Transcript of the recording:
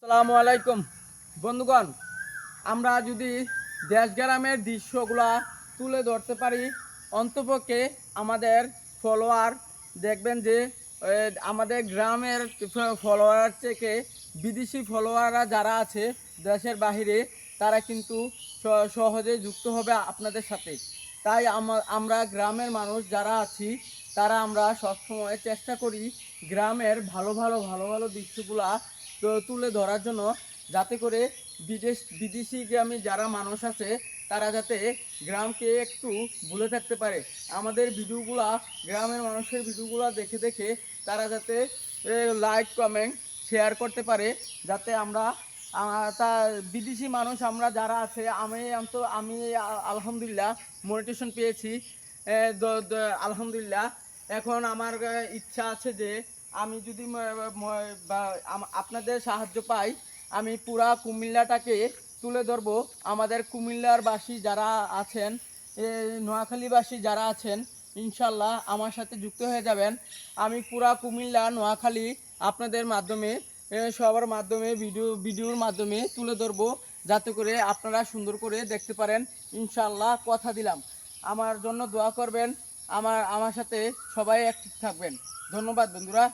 আসসালামু আলাইকুম বন্ধুগণ, আমরা যদি দেশ গ্রামের দৃশ্যগুলা তুলে ধরতে পারি, অন্তপক্ষে আমাদের ফলোয়ার দেখবেন যে আমাদের গ্রামের ফলোয়ার থেকে বিদেশি ফলোয়াররা যারা আছে দেশের বাহিরে, তারা কিন্তু সহজে যুক্ত হবে আপনাদের সাথে। তাই আমরা গ্রামের মানুষ যারা আছি, তারা আমরা সবসময় চেষ্টা করি গ্রামের ভালো ভালো ভালো ভালো দৃশ্যগুলা তুলে ধরার জন্য, যাতে করে বিদেশি গ্রামে যারা মানুষ আছে তারা যাতে গ্রামকে একটু ভুলে থাকতে পারে। আমাদের ভিডিওগুলা, গ্রামের মানুষের ভিডিওগুলা দেখে দেখে তারা যাতে লাইক কমেন্ট শেয়ার করতে পারে, যাতে আমরা তা বিদেশি মানুষ আমরা যারা আছে, আমি আলহামদুলিল্লাহ মনিটেশন পেয়েছি। আলহামদুলিল্লাহ। এখন আমার ইচ্ছা আছে যে আমি যদি আপনাদের সাহায্য পাই, আমি পুরা কুমিল্লাটাকে তুলে ধরবো। আমাদের কুমিল্লার বাসী যারা আছেন, নোয়াখালীবাসী যারা আছেন, ইনশাল্লাহ আমার সাথে যুক্ত হয়ে যাবেন। আমি পুরা কুমিল্লা নোয়াখালী আপনাদের মাধ্যমে, সবার মাধ্যমে, ভিডিওর মাধ্যমে তুলে ধরবো, যাতে করে আপনারা সুন্দর করে দেখতে পারেন। ইনশাল্লাহ কথা দিলাম। আমার জন্য দোয়া করবেন, আমার সাথে সবাই অ্যাক্টিভ থাকবেন। ধন্যবাদ বন্ধুরা।